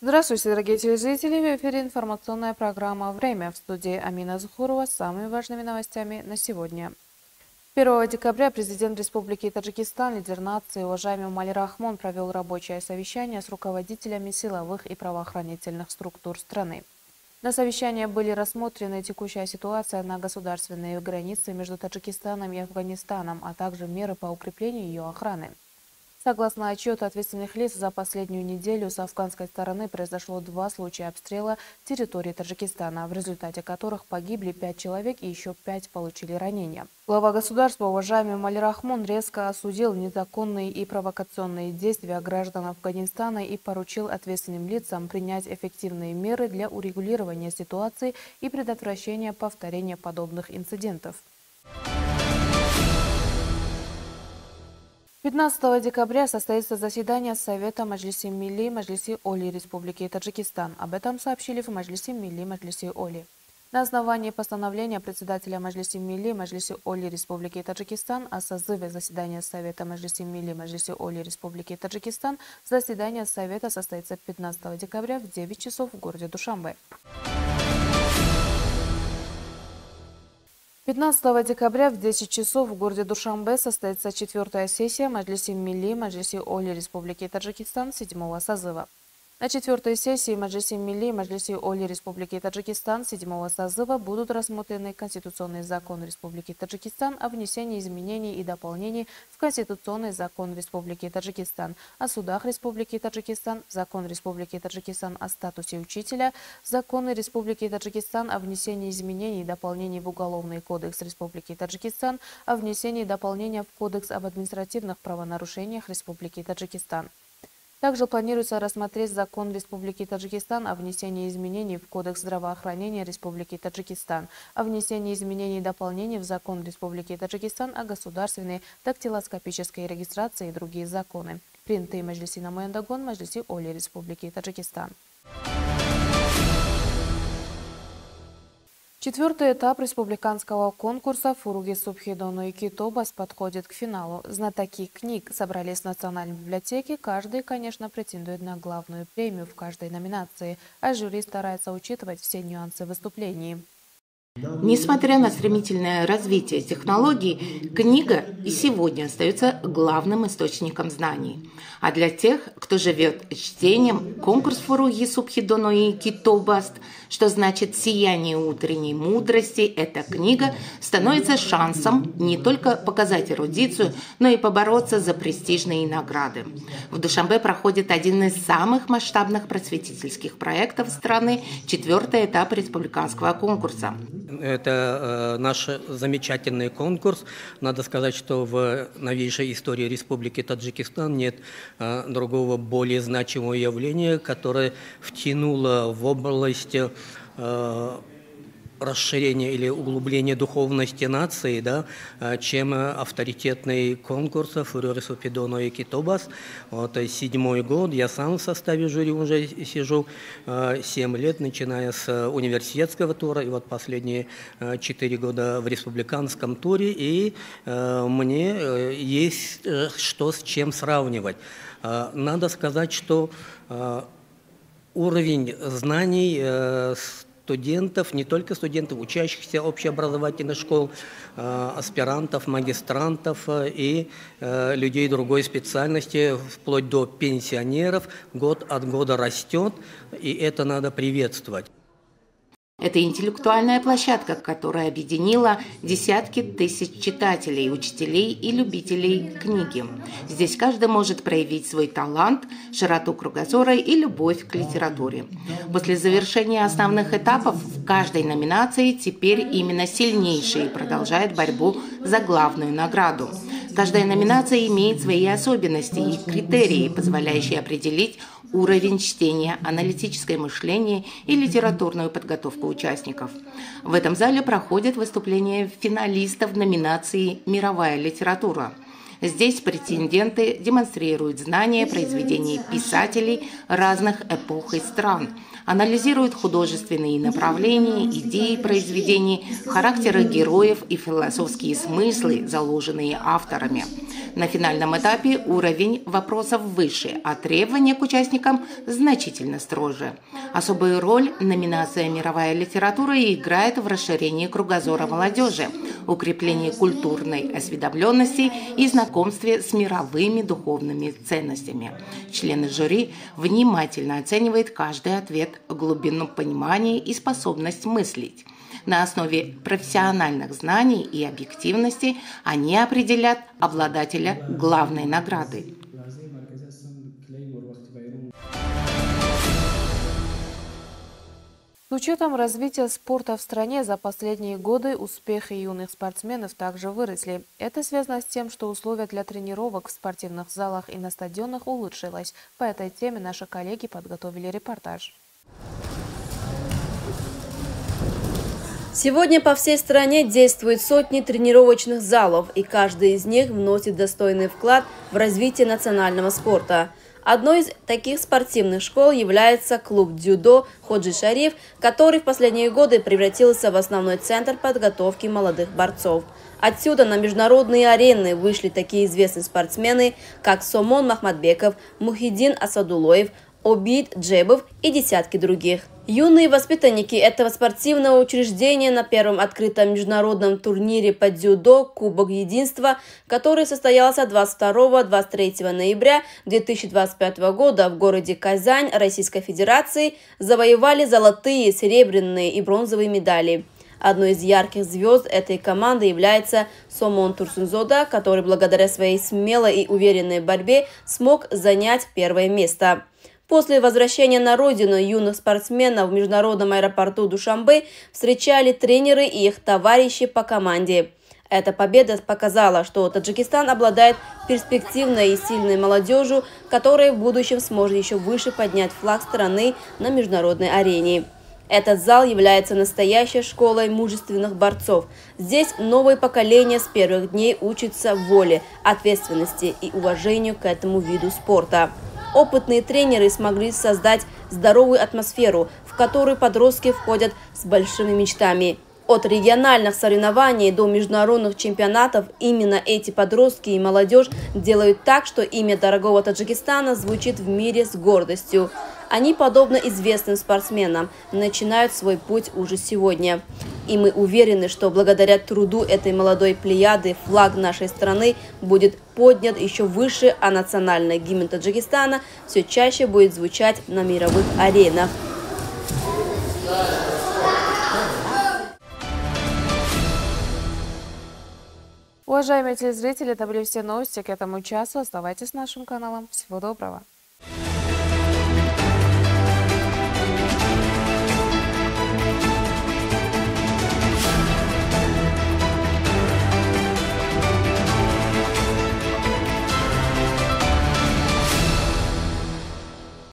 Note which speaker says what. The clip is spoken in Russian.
Speaker 1: Здравствуйте, дорогие телезрители! В эфире информационная программа «Время». В студии Амина Зухурова с самыми важными новостями на сегодня. 1 декабря президент Республики Таджикистан, лидер нации, уважаемый Эмомали Рахмон, провел рабочее совещание с руководителями силовых и правоохранительных структур страны. На совещании были рассмотрены текущая ситуация на государственной границе между Таджикистаном и Афганистаном, а также меры по укреплению ее охраны. Согласно отчету ответственных лиц, за последнюю неделю с афганской стороны произошло 2 случая обстрела территории Таджикистана, в результате которых погибли 5 человек и еще 5 получили ранения. Глава государства, уважаемый Эмомали Рахмон, резко осудил незаконные и провокационные действия граждан Афганистана и поручил ответственным лицам принять эффективные меры для урегулирования ситуации и предотвращения повторения подобных инцидентов. 15 декабря состоится заседание Совета Маджлиси Милли Маджлиси Оли Республики Таджикистан. Об этом сообщили в Маджлиси Милли Маджлиси Оли. На основании постановления председателя Маджлиси Милли Маджлиси Оли Республики Таджикистан о созыве заседания Совета Маджлиси Милли Маджлиси Оли Республики Таджикистан, заседание Совета состоится 15 декабря в 9 часов в городе Душанбе. 15 декабря в 10 часов в городе Душанбе состоится 4-я сессия Маджлиси Милли Маджлиси Оли Республики Таджикистан 7-го созыва. На 4-й сессии Маджлиси Милли Маджлиси Оли Республики Таджикистан 7-го созыва будут рассмотрены Конституционный закон Республики Таджикистан о внесении изменений и дополнений в Конституционный закон Республики Таджикистан, о судах Республики Таджикистан, Закон Республики Таджикистан о статусе учителя, Законы Республики Таджикистан о внесении изменений и дополнений в Уголовный кодекс Республики Таджикистан, о внесении дополнения в Кодекс об административных правонарушениях Республики Таджикистан. Также планируется рассмотреть Закон Республики Таджикистан о внесении изменений в Кодекс здравоохранения Республики Таджикистан, о внесении изменений и дополнений в Закон Республики Таджикистан о государственной дактилоскопической регистрации и другие законы, принятые Маджлиси Намояндагон Маджлиси Оли Республики Таджикистан. 4-й этап республиканского конкурса «Фуруги Субхидону и Китобас» подходит к финалу. Знатоки книг собрались в Национальной библиотеке. Каждый, конечно, претендует на главную премию в каждой номинации, а жюри старается учитывать все нюансы выступлений.
Speaker 2: Несмотря на стремительное развитие технологий, книга и сегодня остается главным источником знаний. А для тех, кто живет чтением, конкурс «Фуруги Субхидону и Китобаст», что значит «сияние утренней мудрости», эта книга становится шансом не только показать эрудицию, но и побороться за престижные награды. В Душанбе проходит один из самых масштабных просветительских проектов страны, 4-й этап республиканского конкурса.
Speaker 3: Это наш замечательный конкурс. Надо сказать, что в новейшей истории Республики Таджикистан нет другого более значимого явления, которое втянуло в область расширения или углубления духовности нации, чем авторитетный конкурс «Фуруги Субхидону и Китобас». Вот 7-й год, я сам в составе жюри уже сижу 7 лет, начиная с университетского тура, и вот последние 4 года в республиканском туре, и мне есть что с чем сравнивать. Надо сказать, что уровень знаний студентов, не только студентов, учащихся общеобразовательных школ, аспирантов, магистрантов и людей другой специальности, вплоть до пенсионеров, год от года растет, и это надо приветствовать.
Speaker 2: Это интеллектуальная площадка, которая объединила десятки тысяч читателей, учителей и любителей книги. Здесь каждый может проявить свой талант, широту кругозора и любовь к литературе. После завершения основных этапов в каждой номинации теперь именно сильнейший продолжает борьбу за главную награду. Каждая номинация имеет свои особенности и критерии, позволяющие определить уровень чтения, аналитическое мышление и литературную подготовку участников. В этом зале проходят выступления финалистов номинации «Мировая литература». Здесь претенденты демонстрируют знания произведений писателей разных эпох и стран, анализируют художественные направления, идеи произведений, характеры героев и философские смыслы, заложенные авторами. На финальном этапе уровень вопросов выше, а требования к участникам значительно строже. Особую роль номинация «Мировая литература» играет в расширении кругозора молодежи, укреплении культурной осведомленности и знакомстве с мировыми духовными ценностями. Члены жюри внимательно оценивают каждый ответ, глубину понимания и способность мыслить. На основе профессиональных знаний и объективности они определят обладателя главной награды.
Speaker 1: С учетом развития спорта в стране за последние годы успехи юных спортсменов также выросли. Это связано с тем, что условия для тренировок в спортивных залах и на стадионах улучшилось. По этой теме наши коллеги подготовили репортаж.
Speaker 4: Сегодня по всей стране действуют сотни тренировочных залов, и каждый из них вносит достойный вклад в развитие национального спорта. Одной из таких спортивных школ является клуб дзюдо «Ходжи Шариф», который в последние годы превратился в основной центр подготовки молодых борцов. Отсюда на международные арены вышли такие известные спортсмены, как Сомон Махмадбеков, Мухиддин Асадулоев, Обид Джебов и десятки других. Юные воспитанники этого спортивного учреждения на первом открытом международном турнире по дзюдо «Кубок Единства», который состоялся 22-23 ноября 2025 года в городе Казань Российской Федерации, завоевали золотые, серебряные и бронзовые медали. Одной из ярких звезд этой команды является Сомон Турсунзода, который благодаря своей смелой и уверенной борьбе смог занять первое место. После возвращения на родину юных спортсменов в международном аэропорту Душанбе встречали тренеры и их товарищи по команде. Эта победа показала, что Таджикистан обладает перспективной и сильной молодежью, которая в будущем сможет еще выше поднять флаг страны на международной арене. Этот зал является настоящей школой мужественных борцов. Здесь новое поколение с первых дней учится воле, ответственности и уважению к этому виду спорта. Опытные тренеры смогли создать здоровую атмосферу, в которую подростки входят с большими мечтами. От региональных соревнований до международных чемпионатов именно эти подростки и молодежь делают так, что имя дорогого Таджикистана звучит в мире с гордостью. Они, подобно известным спортсменам, начинают свой путь уже сегодня. И мы уверены, что благодаря труду этой молодой плеяды флаг нашей страны будет поднят еще выше, а национальный гимн Таджикистана все чаще будет звучать на мировых аренах.
Speaker 1: Уважаемые телезрители, это были все новости к этому часу. Оставайтесь с нашим каналом. Всего доброго.